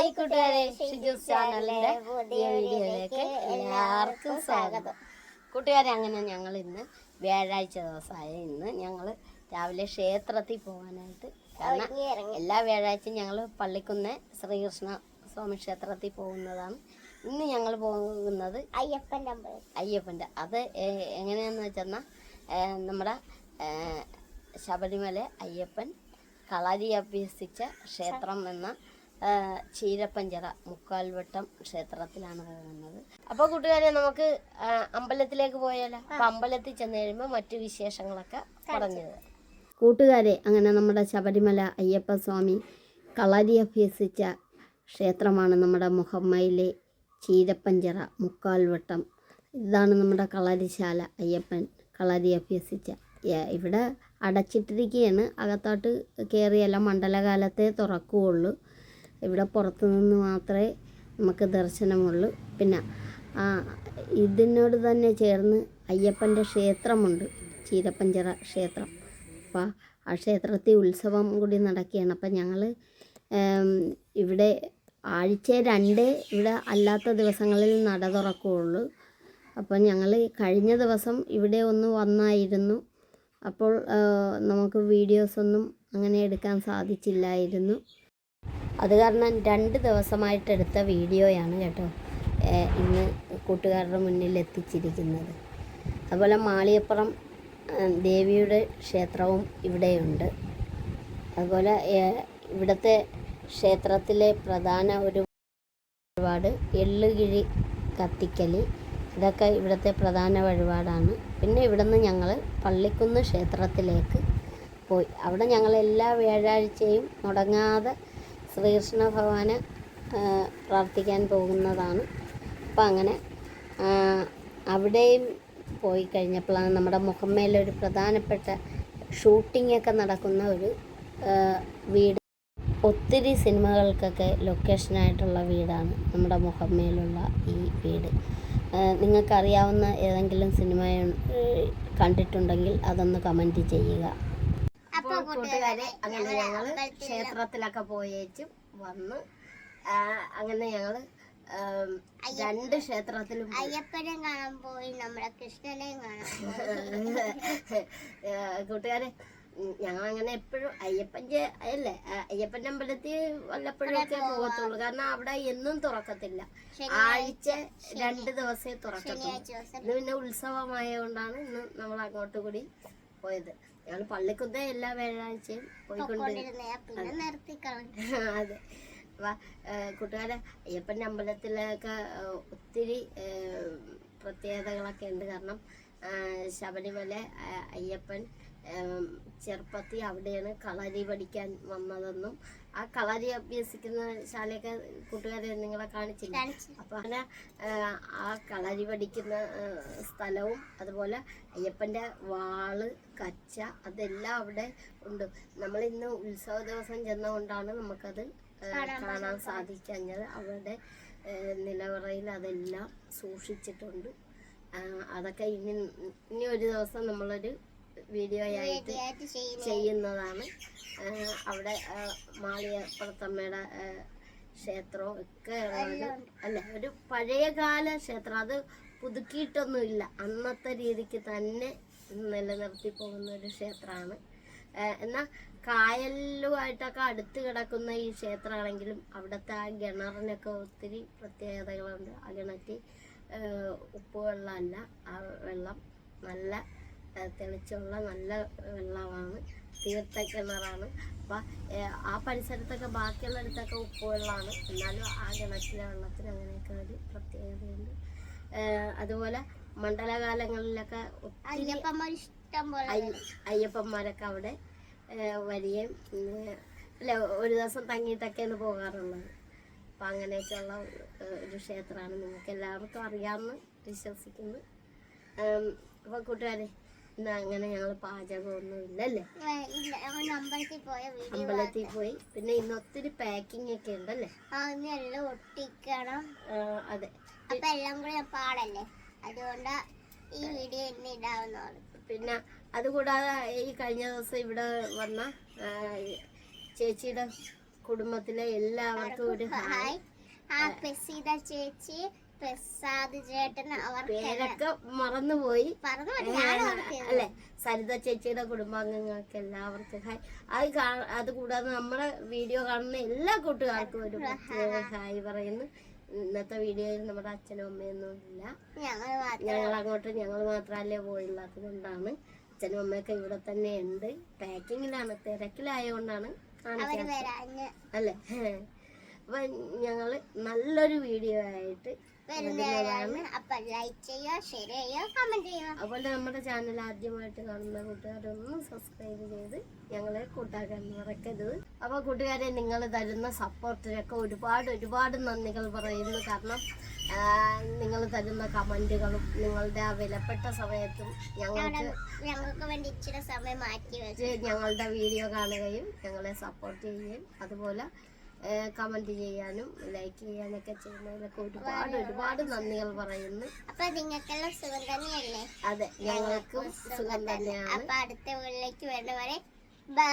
Hi കൂട്ടുകാരെ, ഷിജൂസ് ചാനലിന്റെ പുതിയ വീഡിയോയിലേക്ക് എല്ലാവർക്കും സ്വാഗതം. കൂട്ടുകാരെ, അങ്ങനെ ഞങ്ങൾ ഇന്ന് വ്യാഴാഴ്ച ദിവസമായ ഇന്ന് ഞങ്ങൾ രാവിലെ ക്ഷേത്രത്തിൽ പോകാനായിട്ട്, കാരണം എല്ലാ വ്യാഴാഴ്ചയും ഞങ്ങൾ പള്ളിക്കുന്ന് ശ്രീകൃഷ്ണ സ്വാമി ക്ഷേത്രത്തിൽ പോകുന്നതാണ്. ഇന്ന് ഞങ്ങൾ പോകുന്നത് അയ്യപ്പൻ്റെ അത് എങ്ങനെയാണെന്ന് വെച്ചാൽ നമ്മുടെ ശബരിമല അയ്യപ്പൻ കളരി അഭ്യസിച്ച ക്ഷേത്രം എന്ന ചീരപ്പഞ്ചിറ മുക്കാൽവട്ടം ക്ഷേത്രത്തിലാണ് പോകുന്നത്. അപ്പോൾ കൂട്ടുകാരെ, നമുക്ക് അമ്പലത്തിലേക്ക് പോയാലോ? അപ്പം അമ്പലത്തിൽ ചെന്ന് കഴിയുമ്പോൾ മറ്റു വിശേഷങ്ങളൊക്കെ പറഞ്ഞത്. കൂട്ടുകാരെ, അങ്ങനെ നമ്മുടെ ശബരിമല അയ്യപ്പ സ്വാമി കളരി അഭ്യസിച്ച ക്ഷേത്രമാണ് നമ്മുടെ മുഹമ്മയിലെ ചീരപ്പഞ്ചിറ മുക്കാൽവട്ടം. ഇതാണ് നമ്മുടെ കളരിശാല. അയ്യപ്പൻ കളരി അഭ്യസിച്ച ഇവിടെ അടച്ചിട്ടിരിക്കുകയാണ്. അകത്തോട്ട് കയറിയല്ല, മണ്ഡലകാലത്തെ തുറക്കുകയുള്ളൂ. ഇവിടെ പുറത്തു നിന്ന് മാത്രമേ നമുക്ക് ദർശനമുള്ളൂ. പിന്നെ ഇതിനോട് തന്നെ ചേർന്ന് അയ്യപ്പൻ്റെ ക്ഷേത്രമുണ്ട്, ചീരപ്പഞ്ചിറ ക്ഷേത്രം. അപ്പോൾ ആ ക്ഷേത്രത്തിൽ ഉത്സവം കൂടി നടക്കുകയാണ്. അപ്പം ഞങ്ങൾ ഇവിടെ ആഴ്ച 2 ഇവിടെ അല്ലാത്ത ദിവസങ്ങളിൽ നട തുറക്കുകയുള്ളൂ. അപ്പം ഞങ്ങൾ കഴിഞ്ഞ ദിവസം ഇവിടെ ഒന്ന് വന്നായിരുന്നു. അപ്പോൾ നമുക്ക് വീഡിയോസൊന്നും അങ്ങനെ എടുക്കാൻ സാധിച്ചില്ലായിരുന്നു. അത് കാരണം 2 ദിവസമായിട്ടെടുത്ത വീഡിയോയാണ് കേട്ടോ ഇന്ന് കൂട്ടുകാരുടെ മുന്നിൽ എത്തിച്ചിരിക്കുന്നത്. അതുപോലെ മാളിയപ്പുറം ദേവിയുടെ ക്ഷേത്രവും ഇവിടെയുണ്ട്. അതുപോലെ ഇവിടുത്തെ ക്ഷേത്രത്തിലെ പ്രധാന ഒരു വഴിപാട് എള്ളുകിഴി കത്തിക്കൽ, ഇതൊക്കെ ഇവിടുത്തെ പ്രധാന വഴിപാടാണ്. പിന്നെ ഇവിടുന്ന് ഞങ്ങൾ പള്ളിക്കുന്ന് ക്ഷേത്രത്തിലേക്ക് പോയി. അവിടെ ഞങ്ങൾ എല്ലാ വ്യാഴാഴ്ചയും മുടങ്ങാതെ ശ്രീകൃഷ്ണ ഭഗവാനെ പ്രാർത്ഥിക്കാൻ പോകുന്നതാണ്. അപ്പം അങ്ങനെ അവിടെയും പോയി കഴിഞ്ഞപ്പോഴാണ് നമ്മുടെ മുഹമ്മയിലൊരു പ്രധാനപ്പെട്ട ഷൂട്ടിങ്ങൊക്കെ നടക്കുന്ന ഒരു വീട്. ഒത്തിരി സിനിമകൾക്കൊക്കെ ലൊക്കേഷനായിട്ടുള്ള വീടാണ് നമ്മുടെ മുഹമ്മയിലുള്ള ഈ വീട്. നിങ്ങൾക്കറിയാവുന്ന ഏതെങ്കിലും സിനിമ കണ്ടിട്ടുണ്ടെങ്കിൽ അതൊന്ന് കമൻറ്റ് ചെയ്യുക. അപ്പോൾ കൂട്ടുകാരെ, അങ്ങനെ ഞങ്ങൾ ക്ഷേത്രത്തിലൊക്കെ പോയേച്ചും വന്ന് അങ്ങനെ ഞങ്ങൾ 2 ക്ഷേത്രത്തിലും അയ്യപ്പനെ കാണാൻ പോയി, നമ്മുടെ കൃഷ്ണനെയും കാണാൻ പോയി. കൂട്ടുകാരെ, ഞങ്ങളങ്ങനെ എപ്പോഴും അയ്യപ്പൻ്റെ അമ്പലത്തിൽ വല്ലപ്പോഴും ഒക്കെ പോകത്തുള്ളൂ. കാരണം അവിടെ എന്നും തുറക്കത്തില്ല, ആഴ്ച 2 ദിവസമേ തുറക്കത്തുള്ളൂ. ഇന്ന് പിന്നെ ഉത്സവമായതുകൊണ്ടാണ് ഇന്ന് നമ്മൾ അങ്ങോട്ട് കൂടി പോയത്. ഞങ്ങൾ പള്ളിക്കുന്ന് എല്ലാ വ്യാഴാഴ്ചയും പോയിക്കൊണ്ടിരുന്ന. അതെ. കൂട്ടുകാരെ, അയ്യപ്പൻ്റെ അമ്പലത്തിലൊക്കെ ഒത്തിരി പ്രത്യേകതകളൊക്കെ ഉണ്ട്. കാരണം ശബരിമല അയ്യപ്പൻ ചെറുപ്പത്തിൽ അവിടെയാണ് കളരി പഠിക്കാൻ വന്നതെന്നും ആ കളരി അഭ്യസിക്കുന്ന ശാലയൊക്കെ കൂട്ടുകാരെ നിങ്ങളെ കാണിച്ചില്ല. അപ്പം അങ്ങനെ ആ കളരി പഠിക്കുന്ന സ്ഥലവും അതുപോലെ അയ്യപ്പൻ്റെ വാള്, കച്ച, അതെല്ലാം അവിടെ ഉണ്ട്. നമ്മളിന്ന് ഉത്സവ ദിവസം ചെന്നുകൊണ്ടാണ് നമുക്കത് കാണാൻ സാധിച്ചത്. അവരുടെ നിലവറയിൽ അതെല്ലാം സൂക്ഷിച്ചിട്ടുണ്ട്. അതൊക്കെ ഇനി ഒരു ദിവസം നമ്മളൊരു വീഡിയോ ആയിട്ട് ചെയ്യുന്നതാണ്. അവിടെ മാളിയപ്പുറത്തമ്മയുടെ ക്ഷേത്രവും ഒക്കെ ഒരു പഴയകാല ക്ഷേത്രം. അത് പുതുക്കിയിട്ടൊന്നുമില്ല, അന്നത്തെ രീതിക്ക് തന്നെ നിലനിർത്തി പോകുന്ന ഒരു ക്ഷേത്രമാണ്. എന്നാൽ കായലുമായിട്ടൊക്കെ അടുത്ത് കിടക്കുന്ന ഈ ക്ഷേത്രമാണെങ്കിലും അവിടുത്തെ ആ കിണറിനൊക്കെ ഒത്തിരി പ്രത്യേകതകളുണ്ട്. ആ കിണറ്റിൽ ഉപ്പുവെള്ളമല്ല, ആ വെള്ളം നല്ല തെളിച്ചുള്ള നല്ല വെള്ളമാണ്, തീർത്ഥ കിണറാണ്. അപ്പം ആ പരിസരത്തൊക്കെ ബാക്കിയുള്ളിടത്തൊക്കെ ഉപ്പുവെള്ളമാണ്, എന്നാലും ആ കിണറ്റിലെ വെള്ളത്തിന് അങ്ങനെയൊക്കെ ഒരു പ്രത്യേകതയുണ്ട്. അതുപോലെ മണ്ഡലകാലങ്ങളിലൊക്കെ അയ്യപ്പന്മാരൊക്കെ അവിടെ വരികയും ഒരു ദിവസം തങ്ങിയിട്ടൊക്കെയാണ് പോകാറുള്ളത്. അപ്പം അങ്ങനെയൊക്കെയുള്ള ഒരു ക്ഷേത്രമാണ്. നിങ്ങൾക്ക് എല്ലാവർക്കും അറിയാമെന്ന് വിശ്വസിക്കുന്നു. അപ്പോൾ കൂട്ടുകാരെ, ഇന്ന് അങ്ങനെ ഞങ്ങൾ പാചകമൊന്നും ഇല്ലല്ലേ, അമ്പലത്തിൽ പോയി. പിന്നെ ഇന്ന് ഒത്തിരി പാക്കിംഗ് ഒക്കെ ഉണ്ടല്ലേ, എല്ലാം ഒട്ടിക്കണം. അതെ, അപ്പൊ എല്ലാം കൂടെ പാടല്ലേ, അതുകൊണ്ട് ഈ വീഡിയോ ഇന്ന് ഇടാവുന്നതാണ്. പിന്നെ അതുകൂടാതെ ഈ കഴിഞ്ഞ ദിവസം ഇവിടെ വന്ന ചേച്ചിയുടെ കുടുംബത്തിലെ എല്ലാവർക്കും ഒരു ഹായ്. ആ പ്രസീത ചേച്ചി, പ്രസാദ് ചേട്ടൻ, പേരൊക്കെ മറന്നുപോയി പറഞ്ഞു അല്ലെ. സരിത ചേച്ചിയുടെ കുടുംബാംഗങ്ങൾക്ക് എല്ലാവർക്കും ഹായ്. അത് കൂടാതെ നമ്മുടെ വീഡിയോ കാണുന്ന എല്ലാ കൂട്ടുകാർക്കും ഒരു പ്രത്യേക ഹായ് പറയുന്നു. ഇന്നത്തെ വീഡിയോയിൽ നമ്മുടെ അച്ഛനും അമ്മയൊന്നും ഇല്ല. ഞങ്ങൾ അങ്ങോട്ട് ഞങ്ങൾ മാത്രമല്ലേ പോയുള്ളത്. അതുകൊണ്ടാണ് അച്ഛനും അമ്മയൊക്കെ ഇവിടെ തന്നെ ഉണ്ട്. പാക്കിങ്ങിലാണ്, തിരക്കിലായതുകൊണ്ടാണ് കാണിക്കാൻ അല്ലേ. അപ്പൊ ഞങ്ങള് നല്ലൊരു വീഡിയോ ആയിട്ട് വരുന്നതാണ്. അതുപോലെ നമ്മുടെ ചാനൽ ആദ്യമായിട്ട് കാണുന്ന കൂട്ടുകാരൊന്നും സബ്സ്ക്രൈബ് ചെയ്ത് ഞങ്ങളെ കൂട്ടാക്കാൻ മറക്കരുത്. അപ്പൊ കൂട്ടുകാരെ, നിങ്ങൾ തരുന്ന സപ്പോർട്ടിനൊക്കെ ഒരുപാട് നന്ദികൾ പറയുന്നു. കാരണം നിങ്ങൾ തരുന്ന കമന്റുകളും നിങ്ങളുടെ ആ വിലപ്പെട്ട സമയത്തും ഞങ്ങൾക്ക് വേണ്ടി ഇച്ചിരി സമയം മാറ്റി വെച്ച് ഞങ്ങളുടെ വീഡിയോ കാണുകയും ഞങ്ങളെ സപ്പോർട്ട് ചെയ്യുകയും അതുപോലെ കമന്റ് ചെയ്യാനും ലൈക്ക് ചെയ്യാനൊക്കെ ചെയ്യുന്നതിലൊക്കെ ഒരുപാട് നന്ദികൾ പറയുന്നു. അപ്പൊ നിങ്ങൾക്കെല്ലാം സുഖം തന്നെയല്ലേ? അതെ, ഞങ്ങൾക്കും സുഖം തന്നെയാണ്. അപ്പൊ അടുത്ത വീട്ടിലേക്ക് വരുന്നവരെ ബൈ.